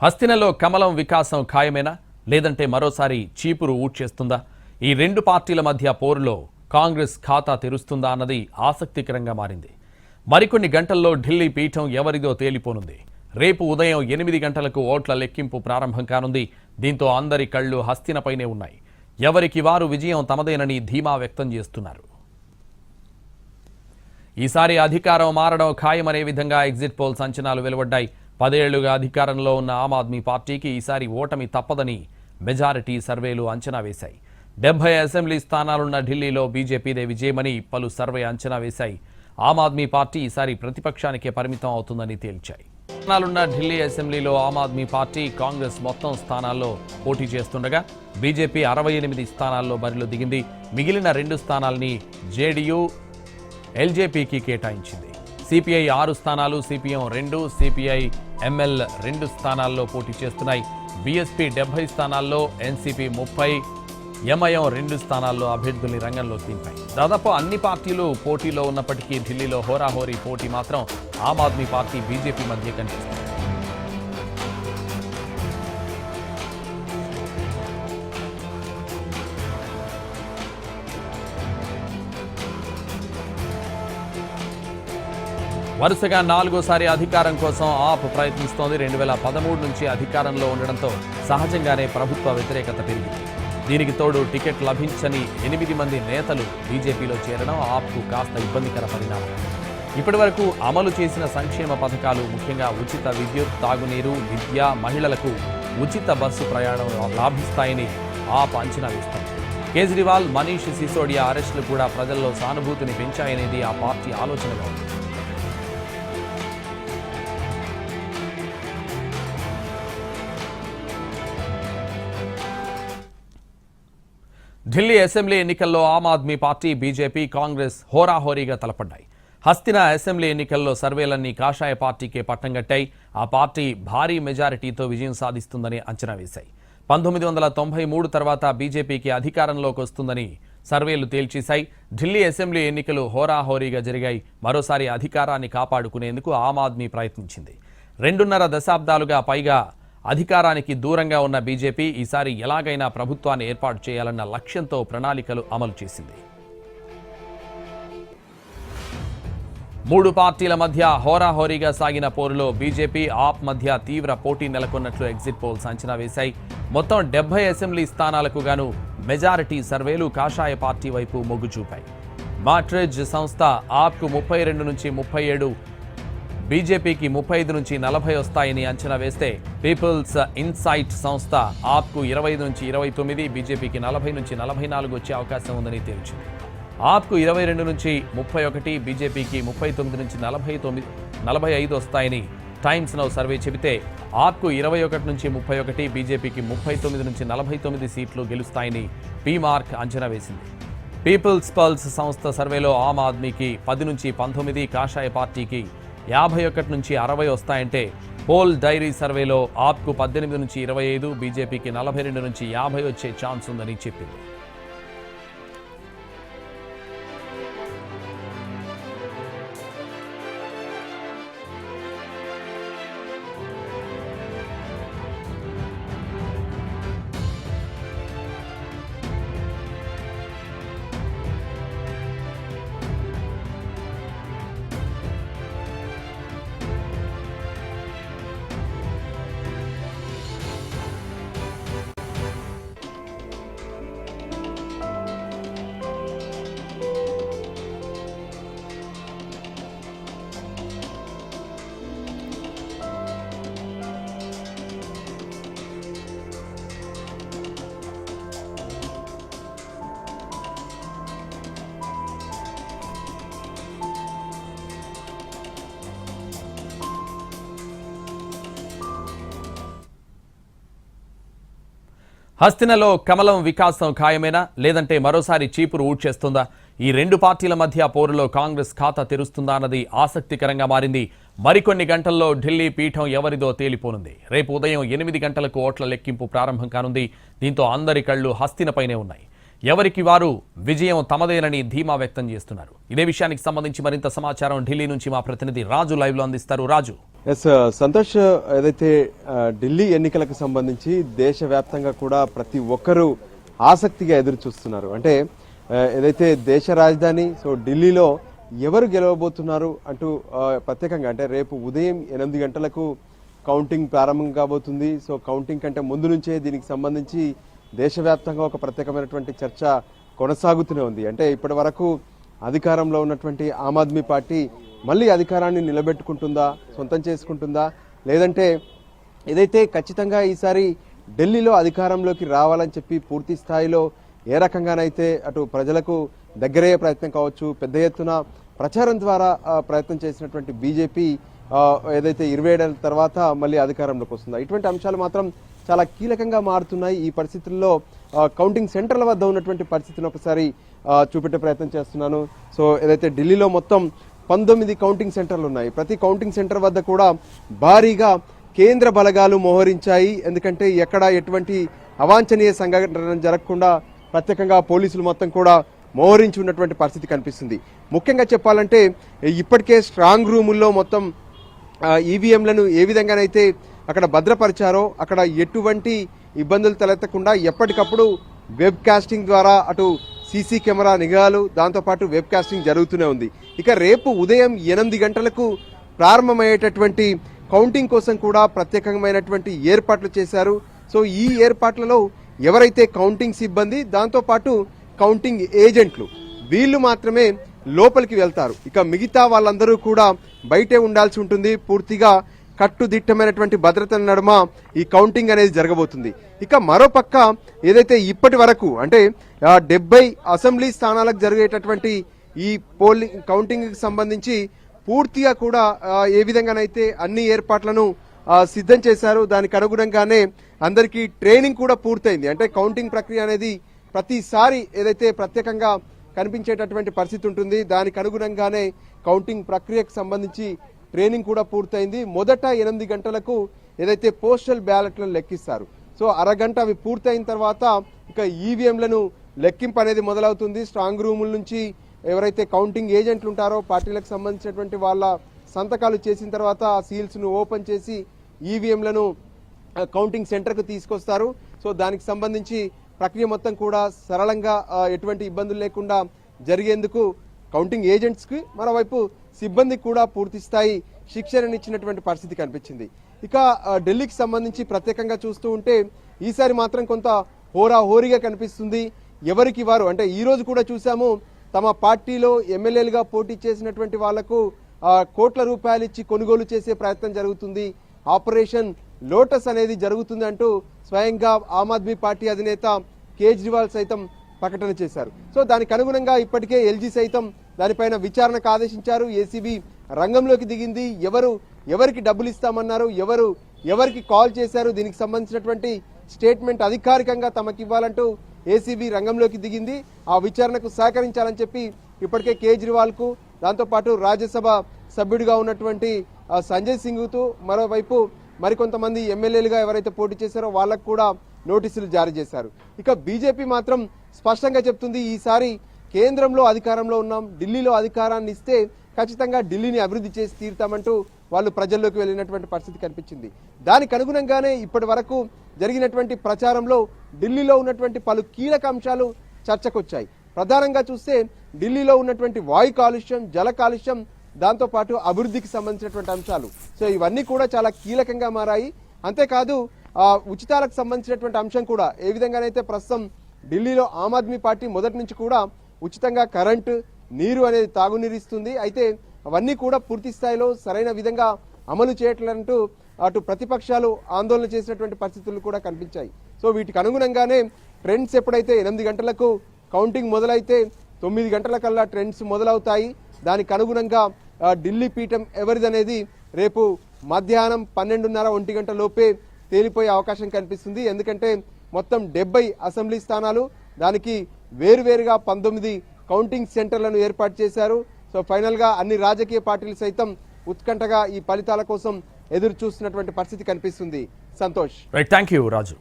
హస్తినలో కమలం వికాసం ఖాయమేనా లేదంటే మరోసారి చీపురు ఊడ్చేస్తుందా? ఈ రెండు పార్టీల మధ్య పోరులో కాంగ్రెస్ ఖాతా తెరుస్తుందా అన్నది ఆసక్తికరంగా మారింది. మరికొన్ని గంటల్లో ఢిల్లీ పీఠం ఎవరిదో తేలిపోనుంది. రేపు ఉదయం 8 గంటలకు ఓట్ల లెక్కింపు ప్రారంభం కానుంది. దీంతో అందరి కళ్ళు హస్తినపైనే ఉన్నాయి. ఎవరికి వారు విజయం తమదేనని ధీమా వ్యక్తం చేస్తున్నారు. ఈసారి అధికారం మారడం ఖాయమనే విధంగా ఎగ్జిట్ పోల్స్ అంచనాలు వెలువడ్డాయి. 10 ఏళ్లుగా అధికారంలో ఉన్న ఆమ్ ఆద్మీ పార్టీకి ఈసారి ఓటమి తప్పదని మెజారిటీ సర్వేలు అంచనా వేశాయి. 70 అసెంబ్లీ స్థానాలున్న ఢిల్లీలో బీజేపీదే విజయమని పలు సర్వే అంచనా వేశాయి. ఆమ్ ఆద్మీ పార్టీ ఈసారి ప్రతిపక్షానికే పరిమితం అవుతుందని తేల్చాయి. స్థానాలున్న ఢిల్లీ అసెంబ్లీలో ఆమ్ ఆద్మీ పార్టీ, కాంగ్రెస్ మొత్తం స్థానాల్లో పోటీ చేస్తుండగా బీజేపీ 68 స్థానాల్లో బరిలో దిగింది. మిగిలిన 2 స్థానాల్ని జేడీయూ, ఎల్జేపీకి కేటాయించింది. సిపిఐ 6 స్థానాలు, సిపిఎం 2, సిపిఐ ఎంఎల్ 2 స్థానాల్లో పోటీ చేస్తున్నాయి. బీఎస్పీ 70 స్థానాల్లో, ఎన్సీపీ 30, ఎంఐఎం 2 స్థానాల్లో అభ్యర్థుల్ని రంగంలోకి దింపాయి. దాదాపు అన్ని పార్టీలు పోటీలో ఉన్నప్పటికీ ఢిల్లీలో హోరాహోరీ పోటీ మాత్రం ఆమ్ ఆద్మీ పార్టీ, బీజేపీ మధ్య కనిపిస్తుంది. వరుసగా 4వసారి అధికారం కోసం ఆప్ ప్రయత్నిస్తోంది. 2013 నుంచి అధికారంలో ఉండడంతో సహజంగానే ప్రభుత్వ వ్యతిరేకత పెరిగింది. దీనికి తోడు టికెట్ లభించని 8 మంది నేతలు బీజేపీలో చేరడం ఆప్కు కాస్త ఇబ్బందికర పరిణామం. ఇప్పటి వరకు అమలు చేసిన సంక్షేమ పథకాలు, ముఖ్యంగా ఉచిత విద్యుత్, తాగునీరు, విద్య, మహిళలకు ఉచిత బస్సు ప్రయాణం లాభిస్తాయని ఆప్ అంచనా వేస్తోంది. కేజ్రీవాల్, మనీష్ సిసోడియా అరెస్టులు కూడా ప్రజల్లో సానుభూతిని పెంచాయనేది ఆ పార్టీ ఆలోచనగా ఉంది. ఢిల్లీ అసెంబ్లీ ఎన్నికల్లో ఆమ్ ఆద్మీ పార్టీ, బీజేపీ, కాంగ్రెస్ హోరాహోరీగా తలపడ్డాయి. హస్తిన అసెంబ్లీ ఎన్నికల్లో సర్వేలన్నీ కాషాయ పార్టీకే పట్టం కట్టాయి. ఆ పార్టీ భారీ మెజారిటీతో విజయం సాధిస్తుందని అంచనా వేశాయి. 1993 తర్వాత బీజేపీకి అధికారంలోకి వస్తుందని సర్వేలు తేల్చేశాయి. ఢిల్లీ అసెంబ్లీ ఎన్నికలు హోరాహోరీగా జరిగాయి. మరోసారి అధికారాన్ని కాపాడుకునేందుకు ఆమ్ ఆద్మీ ప్రయత్నించింది. 2.5 దశాబ్దాలుగా పైగా అధికారానికి దూరంగా ఉన్న బీజేపీ ఈసారి ఎలాగైనా ప్రభుత్వాన్ని ఏర్పాటు చేయాలన్న లక్ష్యంతో ప్రణాళికలు అమలు చేసింది. 3 పార్టీల మధ్య హోరాహోరీగా సాగిన పోరులో బీజేపీ, ఆప్ మధ్య తీవ్ర పోటీ నెలకొన్నట్లు ఎగ్జిట్ పోల్స్ అంచనా వేశాయి. మొత్తం 70 అసెంబ్లీ స్థానాలకు గాను మెజారిటీ సర్వేలు కాషాయ పార్టీ వైపు మొగ్గు చూపాయి. మాట్రిజ్ సంస్థ ఆప్కు 32 నుంచి 37, బీజేపీకి 35 నుంచి 40 వస్తాయని అంచనా వేస్తే, పీపుల్స్ ఇన్సైట్ సంస్థ ఆప్కు 25 నుంచి 29, బీజేపీకి 40 నుంచి 44 వచ్చే అవకాశం ఉందని తేల్చింది. ఆప్కు 22 నుంచి 31, బీజేపీకి 39 నుంచి 45 వస్తాయని టైమ్స్ నౌ సర్వే చెబితే, ఆప్కు 21 నుంచి 31, బీజేపీకి 39 నుంచి 49 సీట్లు గెలుస్తాయని పీమార్క్ అంచనా వేసింది. పీపుల్స్ పల్స్ సంస్థ సర్వేలో ఆమ్ ఆద్మీకి 10 నుంచి 19, కాషాయ పార్టీకి 51 నుంచి 60 వస్తాయంటే, పోల్ డైరీ సర్వేలో ఆప్కు 18 నుంచి 25, బీజేపీకి 42 నుంచి 50 వచ్చే ఛాన్స్ ఉందని చెప్పింది. హస్తినలో కమలం వికాసం ఖాయమేనా లేదంటే మరోసారి చీపురు ఊడ్చేస్తుందా? ఈ 2 పార్టీల మధ్య పోరులో కాంగ్రెస్ ఖాతా తెరుస్తుందా అన్నది ఆసక్తికరంగా మారింది. మరికొన్ని గంటల్లో ఢిల్లీ పీఠం ఎవరిదో తేలిపోనుంది. రేపు ఉదయం 8 గంటలకు ఓట్ల లెక్కింపు ప్రారంభం కానుంది. దీంతో అందరి కళ్ళు హస్తినపైనే ఉన్నాయి. ఎవరికి వారు విజయం తమదేనని ధీమా వ్యక్తం చేస్తున్నారు. ఇదే విషయానికి సంబంధించి మరింత సమాచారం ఢిల్లీ నుంచి మా ప్రతినిధి రాజు లైవ్ లో అందిస్తారు. రాజు. సంతోష్, ఏదైతే ఢిల్లీ ఎన్నికలకు సంబంధించి దేశవ్యాప్తంగా కూడా ప్రతి ఒక్కరూ ఆసక్తిగా ఎదురు చూస్తున్నారు. అంటే ఏదైతే దేశ రాజధాని ఢిల్లీలో ఎవరు గెలవబోతున్నారు అంటూ ప్రత్యేకంగా అంటే రేపు ఉదయం 8 గంటలకు కౌంటింగ్ ప్రారంభం కాబోతుంది. కౌంటింగ్ కంటే ముందు నుంచే దీనికి సంబంధించి దేశవ్యాప్తంగా ఒక ప్రత్యేకమైనటువంటి చర్చ కొనసాగుతూనే ఉంది. అంటే ఇప్పటి వరకు అధికారంలో ఉన్నటువంటి ఆమ్ ఆద్మీ పార్టీ మళ్ళీ అధికారాన్ని నిలబెట్టుకుంటుందా, సొంతం చేసుకుంటుందా, లేదంటే ఏదైతే ఖచ్చితంగా ఈసారి ఢిల్లీలో అధికారంలోకి రావాలని చెప్పి పూర్తి స్థాయిలో ఏ రకంగానైతే అటు ప్రజలకు దగ్గరయ్యే ప్రయత్నం కావచ్చు, పెద్ద ఎత్తున ప్రచారం ద్వారా ప్రయత్నం చేసినటువంటి బీజేపీ ఏదైతే 27 ఏళ్ల తర్వాత మళ్ళీ అధికారంలోకి వస్తుందా, ఇటువంటి అంశాలు మాత్రం చాలా కీలకంగా మారుతున్నాయి. ఈ పరిస్థితుల్లో కౌంటింగ్ సెంటర్ల వద్ద ఉన్నటువంటి పరిస్థితిని ఒకసారి చూపెట్టే ప్రయత్నం చేస్తున్నాను. ఏదైతే ఢిల్లీలో మొత్తం 19 కౌంటింగ్ సెంటర్లు ఉన్నాయి. ప్రతి కౌంటింగ్ సెంటర్ వద్ద కూడా భారీగా కేంద్ర బలగాలు మోహరించాయి. ఎందుకంటే ఎక్కడ ఎటువంటి అవాంఛనీయ సంఘటన జరగకుండా ప్రత్యేకంగా పోలీసులు మొత్తం కూడా మోహరించి ఉన్నటువంటి పరిస్థితి కనిపిస్తుంది. ముఖ్యంగా చెప్పాలంటే ఇప్పటికే స్ట్రాంగ్ రూముల్లో మొత్తం ఈవీఎంలను ఏ విధంగానైతే అక్కడ భద్రపరిచారో అక్కడ ఎటువంటి ఇబ్బందులు తలెత్తకుండా ఎప్పటికప్పుడు వెబ్ కాస్టింగ్ ద్వారా అటు సీసీ కెమెరా నిఘాలు, దాంతోపాటు వెబ్ కాస్టింగ్ జరుగుతూనే ఉంది. ఇక రేపు ఉదయం 8 గంటలకు ప్రారంభమయ్యేటటువంటి కౌంటింగ్ కోసం కూడా ప్రత్యేకమైనటువంటి ఏర్పాట్లు చేశారు. ఈ ఏర్పాట్లలో ఎవరైతే కౌంటింగ్ సిబ్బంది, దాంతోపాటు కౌంటింగ్ ఏజెంట్లు వీళ్ళు మాత్రమే లోపలికి వెళ్తారు. ఇక మిగతా వాళ్ళందరూ కూడా బయటే ఉండాల్సి ఉంటుంది. పూర్తిగా కట్టుదిట్టమైనటువంటి భద్రత నడుమ ఈ కౌంటింగ్ అనేది జరగబోతుంది. ఇక మరోపక్క ఏదైతే ఇప్పటి వరకు అంటే 70 అసెంబ్లీ స్థానాలకు జరిగేటటువంటి ఈ పోలింగ్ కౌంటింగ్ సంబంధించి పూర్తిగా కూడా ఏ విధంగానైతే అన్ని ఏర్పాట్లను సిద్ధం చేశారు. దానికి అనుగుణంగానే అందరికీ ట్రైనింగ్ కూడా పూర్తయింది. అంటే కౌంటింగ్ ప్రక్రియ అనేది ప్రతిసారి ఏదైతే ప్రత్యేకంగా కనిపించేటటువంటి పరిస్థితి ఉంటుంది, దానికి అనుగుణంగానే కౌంటింగ్ ప్రక్రియకు సంబంధించి ట్రైనింగ్ కూడా పూర్తయింది. మొదట 8 గంటలకు ఏదైతే పోస్టల్ బ్యాలెట్లను లెక్కిస్తారు. అరగంట అవి పూర్తయిన తర్వాత ఇక ఈవీఎంలను లెక్కింపు అనేది మొదలవుతుంది. స్ట్రాంగ్ రూముల నుంచి ఎవరైతే కౌంటింగ్ ఏజెంట్లు ఉంటారో పార్టీలకు సంబంధించినటువంటి వాళ్ళ సంతకాలు చేసిన తర్వాత ఆ సీల్స్ను ఓపెన్ చేసి ఈవీఎంలను కౌంటింగ్ సెంటర్కు తీసుకొస్తారు. దానికి సంబంధించి ప్రక్రియ మొత్తం కూడా సరళంగా ఎటువంటి ఇబ్బందులు లేకుండా జరిగేందుకు కౌంటింగ్ ఏజెంట్స్కి మరోవైపు సిబ్బందికి కూడా పూర్తి స్థాయి శిక్షణనిచ్చినటువంటి పరిస్థితి కనిపించింది. ఇక ఢిల్లీకి సంబంధించి ప్రత్యేకంగా చూస్తూ ఉంటే ఈసారి మాత్రం కొంత హోరాహోరీగా కనిపిస్తుంది. ఎవరికి వారు అంటే ఈ రోజు కూడా చూసాము, తమ పార్టీలో ఎమ్మెల్యేలుగా పోటీ చేసినటువంటి వాళ్లకు కోట్ల రూపాయలు ఇచ్చి కొనుగోలు చేసే ప్రయత్నం జరుగుతుంది. ఆపరేషన్ లోటస్ అనేది జరుగుతుంది అంటూ స్వయంగా ఆమ్ ఆద్మీ పార్టీ అధినేత కేజ్రీవాల్ సైతం ప్రకటన చేశారు. దానికి అనుగుణంగా ఇప్పటికే ఎల్జీ సైతం దానిపైన విచారణకు ఆదేశించారు. ఏసీబీ రంగంలోకి దిగింది. ఎవరికి డబ్బులు ఇస్తామన్నారు, ఎవరికి కాల్ చేశారు, దీనికి సంబంధించినటువంటి స్టేట్మెంట్ అధికారికంగా తమకు ఇవ్వాలంటూ ఏసీబీ రంగంలోకి దిగింది. ఆ విచారణకు సహకరించాలని చెప్పి ఇప్పటికే కేజ్రీవాల్ కు, దాంతోపాటు రాజ్యసభ సభ్యుడిగా ఉన్నటువంటి సంజయ్ సింగ్తో, మరోవైపు మరికొంతమంది ఎమ్మెల్యేలుగా ఎవరైతే పోటీ చేశారో వాళ్ళకు కూడా నోటీసులు జారీ చేశారు. ఇక బీజేపీ మాత్రం స్పష్టంగా చెప్తుంది, ఈసారి కేంద్రంలో అధికారంలో ఉన్నాం, ఢిల్లీలో అధికారాన్ని ఇస్తే ఖచ్చితంగా ఢిల్లీని అభివృద్ధి చేసి తీరుతామంటూ వాళ్ళు ప్రజల్లోకి వెళ్ళినటువంటి పరిస్థితి కనిపించింది. దానికి అనుగుణంగానే ఇప్పటి వరకు జరిగినటువంటి ప్రచారంలో ఢిల్లీలో ఉన్నటువంటి పలు కీలక అంశాలు చర్చకొచ్చాయి. ప్రధానంగా చూస్తే ఢిల్లీలో ఉన్నటువంటి వాయు కాలుష్యం, జల కాలుష్యం, దాంతోపాటు అభివృద్ధికి సంబంధించినటువంటి అంశాలు. ఇవన్నీ కూడా చాలా కీలకంగా మారాయి. అంతేకాదు ఉచితాలకు సంబంధించినటువంటి అంశం కూడా ఏ విధంగానైతే ప్రస్తుతం ఢిల్లీలో ఆమ్ ఆద్మీ పార్టీ మొదటి నుంచి కూడా ఉచితంగా కరెంటు, నీరు అనేది తాగునీరు ఇస్తుంది. అయితే అవన్నీ కూడా పూర్తి స్థాయిలో సరైన విధంగా అమలు చేయట్లంటూ అటు ప్రతిపక్షాలు ఆందోళన చేసినటువంటి పరిస్థితులు కూడా కనిపించాయి. వీటికి అనుగుణంగానే ట్రెండ్స్ ఎప్పుడైతే 8 గంటలకు కౌంటింగ్ మొదలైతే 9 గంటలకల్లా ట్రెండ్స్ మొదలవుతాయి. దానికి అనుగుణంగా ఢిల్లీ పీఠం ఎవరిదనేది రేపు మధ్యాహ్నం 12:30 1 గంట లోపే తేలిపోయే అవకాశం కనిపిస్తుంది. ఎందుకంటే మొత్తం 70 అసెంబ్లీ స్థానాలు, దానికి వేరువేరుగా 19 కౌంటింగ్ సెంటర్లను ఏర్పాటు చేశారు. ఫైనల్ గా అన్ని రాజకీయ పార్టీలు సైతం ఉత్కంఠగా ఈ ఫలితాల కోసం ఎదురు చూస్తున్నటువంటి పరిస్థితి కనిపిస్తుంది. సంతోష్. Thank you Raju.